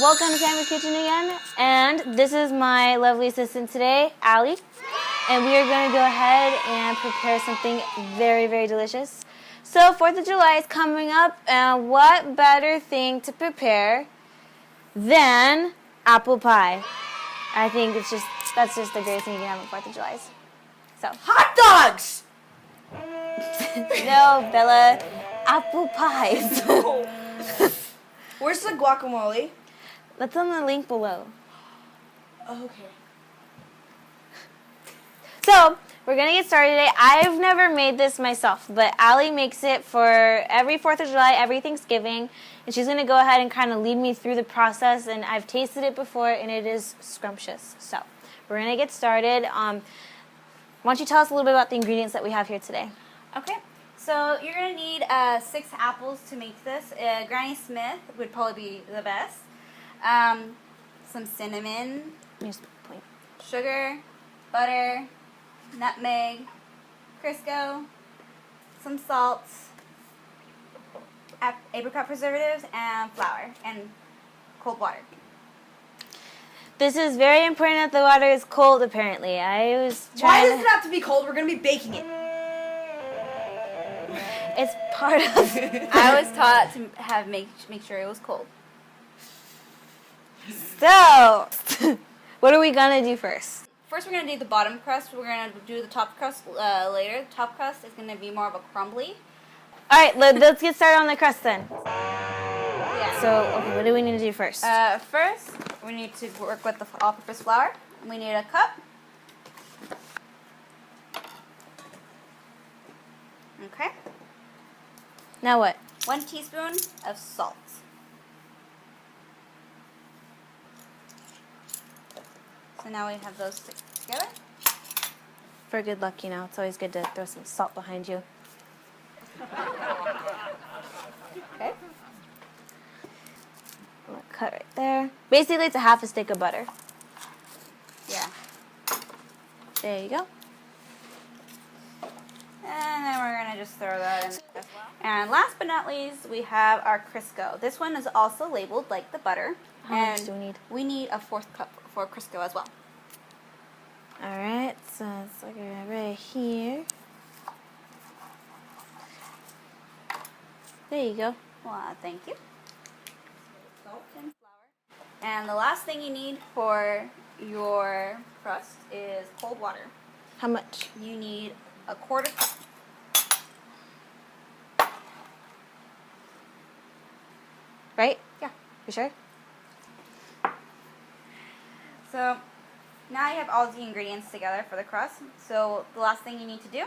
Welcome to Sammy's Kitchen again, and this is my lovely assistant today, Allie, and we are going to go ahead and prepare something very, very delicious. So 4th of July is coming up, and what better thing to prepare than apple pie? I think that's just the greatest thing you can have on 4th of July. So Hot dogs! no, Bella, apple pies. Where's the guacamole? That's on the link below. Oh, okay. So, we're going to get started today. I've never made this myself, but Allie makes it for every 4th of July, every Thanksgiving, and she's going to go ahead and kind of lead me through the process, and I've tasted it before, and it is scrumptious. So, we're going to get started. Why don't you tell us a little bit about the ingredients that we have here today? Okay, so you're going to need 6 apples to make this. Granny Smith would probably be the best. Some cinnamon, Here's the point. sugar, butter, nutmeg, Crisco, some salt, apricot preservatives, and flour, and cold water. This is very important that the water is cold, apparently. I was Why trying does it have to be cold? We're going to be baking it. It's part of... I was taught to make sure it was cold. So, what are we going to do first? First, we're going to do the bottom crust. We're going to do the top crust later. The top crust is going to be more of a crumbly. All right, let's get started on the crust then. Yeah. So, okay, what do we need to do first? First, we need to work with the all-purpose flour. We need a cup. Okay. Now what? 1 teaspoon of salt. So now we have those together. For good luck, it's always good to throw some salt behind you. Okay. I'm gonna cut right there. Basically, it's a half a stick of butter. Yeah. There you go. And then we're going to just throw that in as well. And last but not least, we have our Crisco. This one is also labeled like the butter. How much do we need? We need a 4th cup for Crisco as well. All right, so it's like right here. There you go. Well, thank you. Salt and flour. And the last thing you need for your crust is cold water. How much? You need a 1/4 cup. Right? Yeah. You sure? So now you have all the ingredients together for the crust. So the last thing you need to do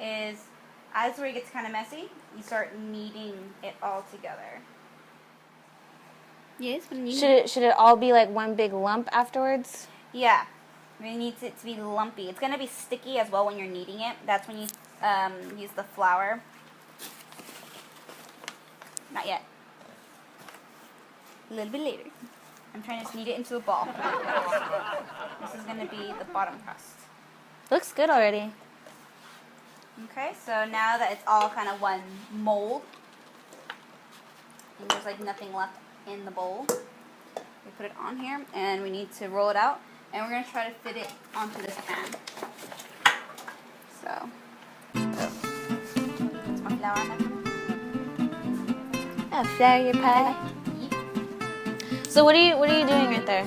is, as where it gets kind of messy, you start kneading it all together. Yes, when you Should it all be like one big lump afterwards? Yeah, we need it to be lumpy. It's gonna be sticky as well when you're kneading it. That's when you use the flour. Not yet. A little bit later. I'm trying to knead it into a ball. This is going to be the bottom crust. Looks good already. Okay, so now that it's all kind of one mold, and there's like nothing left in the bowl, we put it on here, and we need to roll it out, and we're going to try to fit it onto this pan. So, put some flour on there. Oh, flour your pie. So what are you doing right there?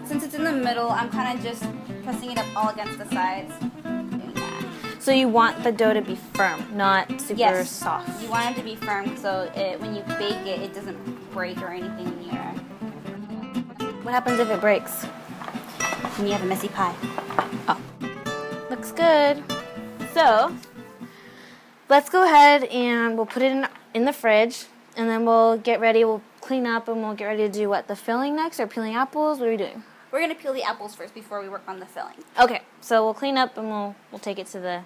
Since it's in the middle, I'm kind of just pressing it up all against the sides. Doing that. So you want the dough to be firm, not super soft. You want it to be firm so when you bake it, it doesn't break or anything in your... What happens if it breaks? When you have a messy pie. Oh. Looks good. So, let's go ahead and we'll put it in the fridge, and then we'll get ready. We'll clean up and we'll get ready to do what? The filling next, or peeling apples? What are we doing? We're going to peel the apples first before we work on the filling. Okay, so we'll clean up and we'll take it to the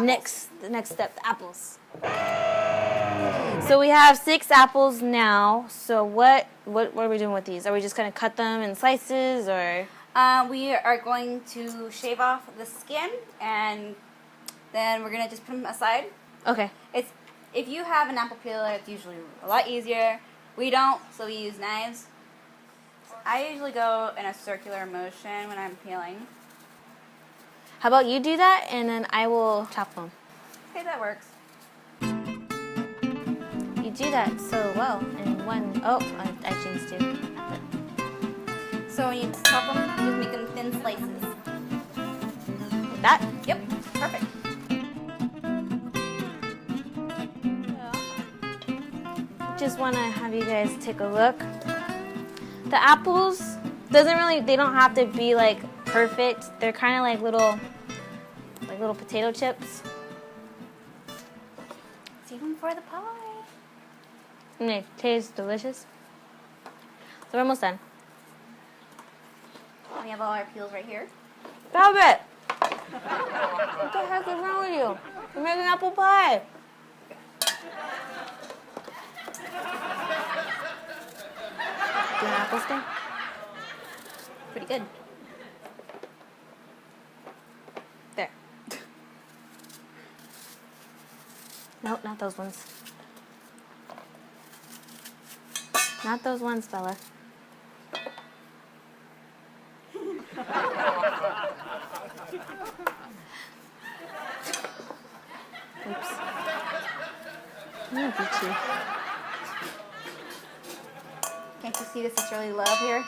next step, the apples. So we have 6 apples now. So what are we doing with these? Are we just going to cut them in slices, or? We are going to shave off the skin, and then we're going to just put them aside. Okay. If you have an apple peeler, it's usually a lot easier. We don't, so we use knives. I usually go in a circular motion when I'm peeling. How about you do that, and then I will chop them. Okay, that works. You do that so well in one. Oh, I changed two. So when you chop them, just make them thin slices. Like that? Yep, perfect. Just want to have you guys take a look. The apples they don't have to be like perfect. They're kind of like little potato chips. Save them for the pie. And they taste delicious. So we're almost done. We have all our peels right here. Stop it! What the heck is wrong with you? You're making apple pie. Do you want apple skin? Pretty good. There. Nope, not those ones. Not those ones, Bella. Oops. I'm gonna beat you. Can't you see this sisterly love here?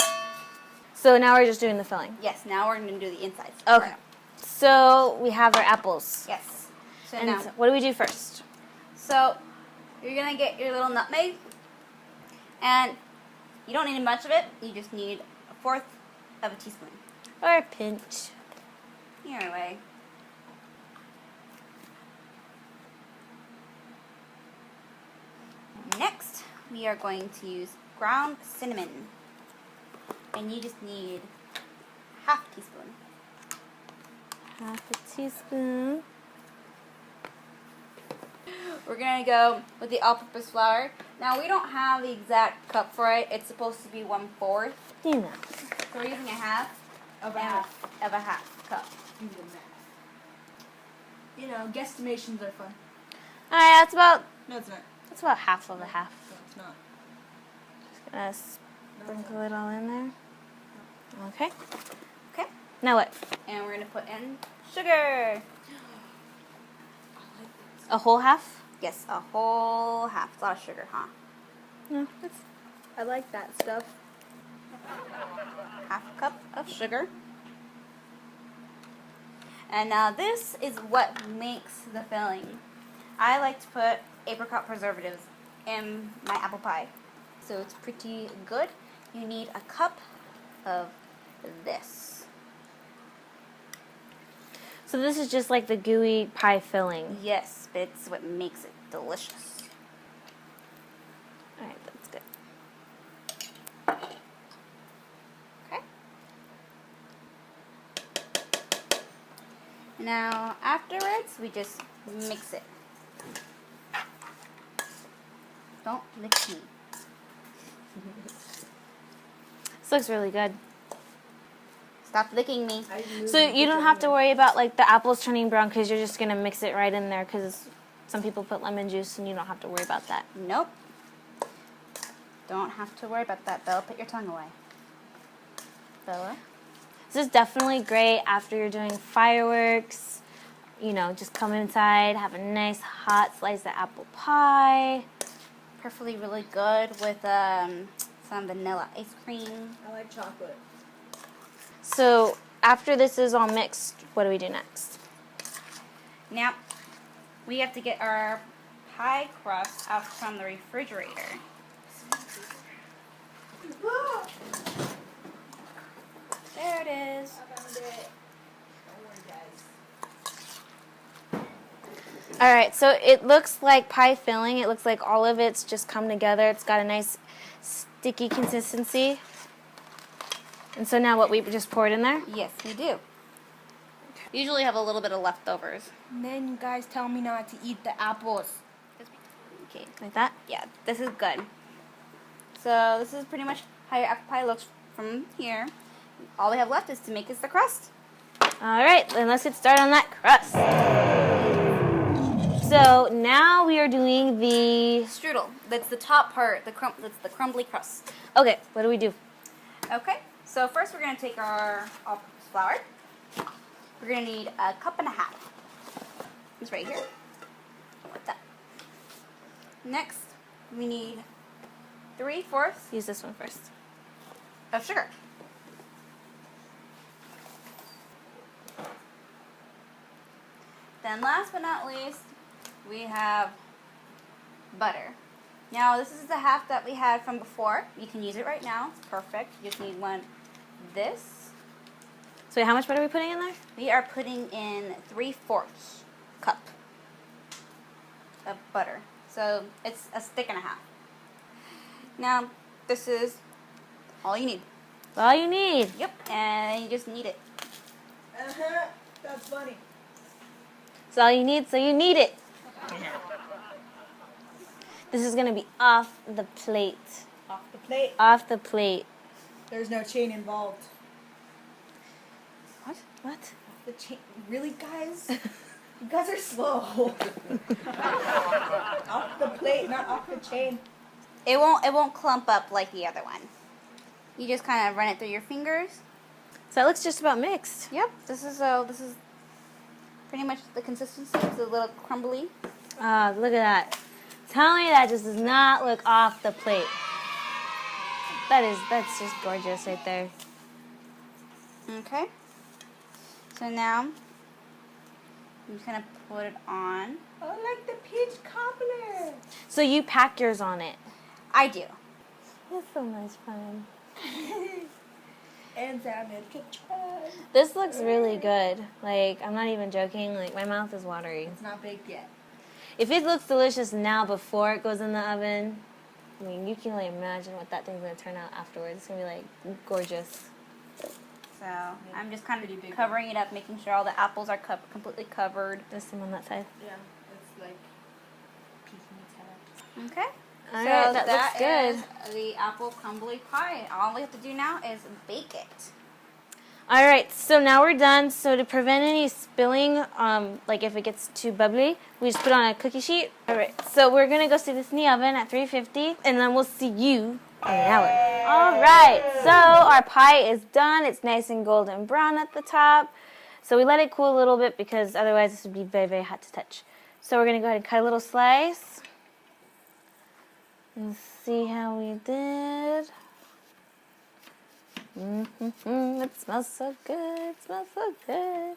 So now we're just doing the filling. Yes, now we're going to do the insides. Okay. So we have our apples. Yes. So And now, so what do we do first? so you're going to get your little nutmeg. And you don't need much of it. You just need 1/4 of a teaspoon. Or a pinch. Either way. Next, we are going to use ground cinnamon. And you just need 1/2 teaspoon. 1/2 teaspoon. We're going to go with the all-purpose flour. Now, we don't have the exact cup for it. It's supposed to be 1/4. You know. So we're using a half Of a and half. of a half cup. Do the math. You know, guesstimations are fun. Alright, No, it's not. that's about half of a half. No, it's not. Just gonna sprinkle it all in there. Okay. Okay. Now what? And we're going to put in sugar. A whole half? Yes, a whole half. It's a lot of sugar, huh? No. I like that stuff. 1/2 cup of sugar. And now this is what makes the filling. I like to put apricot preservatives in my apple pie. So it's pretty good. You need a cup of this. So this is just like the gooey pie filling. Yes, but it's what makes it delicious. Alright, that's good. Okay. Now afterwards, we just mix it. Don't lick me. This looks really good. Stop licking me. So you don't have to worry about like the apples turning brown because you're just gonna mix it right in there because some people put lemon juice and you don't have to worry about that. Nope. Don't have to worry about that, Bella. Put your tongue away. Bella? This is definitely great after you're doing fireworks. You know, just come inside, have a nice hot slice of apple pie. Perfectly really good with some vanilla ice cream. I like chocolate. So after this is all mixed, what do we do next? Now, we have to get our pie crust out from the refrigerator. There it is. All right, so it looks like pie filling. It looks like all of it's just come together. It's got a nice sticky consistency. And so now what, we just pour it in there? Yes, we do. Usually have a little bit of leftovers. And then you guys tell me not to eat the apples. Okay, Like that? yeah, this is good. So this is pretty much how your apple pie looks from here. All we have left is to make is the crust. All right, then let's get started on that crust. So now we are doing the... Strudel. That's the top part. That's the crumbly crust. Okay, what do we do? Okay. So first we're going to take our all-purpose flour. We're going to need a cup and a half. It's right here. Like that. Next, we need 3/4 Use this one first. of sugar. Then last but not least, we have butter. Now this is the half that we had from before. You can use it right now. It's perfect. You just need one this. So how much butter are we putting in there? We are putting in 3/4 cup of butter. So it's a stick and a half. Now this is all you need. All you need. Yep, and you just knead it. That's funny. It's all you need, so you need it. This is going to be off the plate. Off the plate. Off the plate. There's no chain involved. What? What? Off the chain. Really, guys? You guys are slow. Off the plate, not off the chain. It won't clump up like the other one. You just kind of run it through your fingers. So it looks just about mixed. Yep, this is pretty much the consistency. It's a little crumbly. Ah, look at that. Tell me that just does not look off the plate. That's just gorgeous right there. Okay. So now I'm just gonna put it on. Oh, like the peach cobbler. So you pack yours on it. I do. It's so much fun. And Sammy kitchen. This looks really good. Like, I'm not even joking. Like, my mouth is watery. It's not baked yet. If it looks delicious now before it goes in the oven, I mean, you can, like, imagine what that thing's going to turn out afterwards. It's going to be, like, gorgeous. So I'm just kind of covering it up, making sure all the apples are completely covered. There's some on that side. Yeah, it's like peeking its head. Okay. All So right, that looks good. is the apple crumbly pie. All we have to do now is bake it. All right, so now we're done. So to prevent any spilling, like if it gets too bubbly, we just put on a cookie sheet. All right, so we're going to go stick this in the oven at 350, and then we'll see you in an hour. All right, so our pie is done. It's nice and golden brown at the top. So we let it cool a little bit because otherwise this would be very, very hot to touch. So we're going to go ahead and cut a little slice. And see how we did. It smells so good. It smells so good.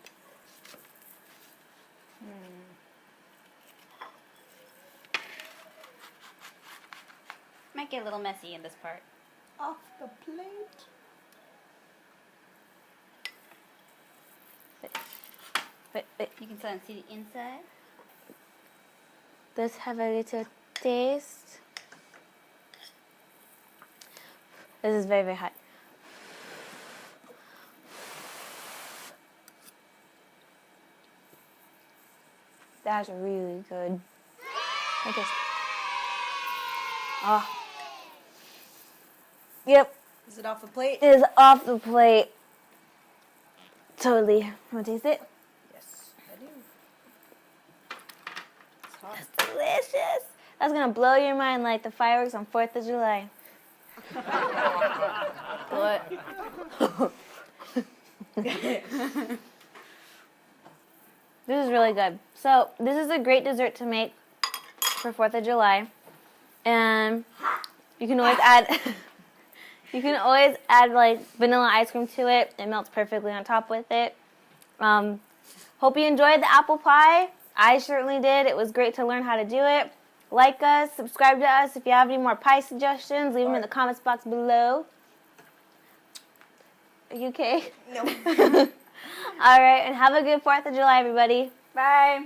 Might get a little messy in this part. Off the plate. Wait. You can still see the inside. Let's have a little taste. This is very, very hot. That's really good. I guess. Oh. Yep, Is it off the plate? it is off the plate. Totally. Want to taste it? Yes, I do. It's hot. It's delicious. That's going to blow your mind like the fireworks on 4th of July. What? This is really good. So this is a great dessert to make for 4th of July. And you can always add like vanilla ice cream to it. It melts perfectly on top with it. Hope you enjoyed the apple pie. I certainly did. It was great to learn how to do it. Like us, subscribe to us. If you have any more pie suggestions, leave them in the comments box below. Are you okay? No. All right, and have a good 4th of July, everybody. Bye.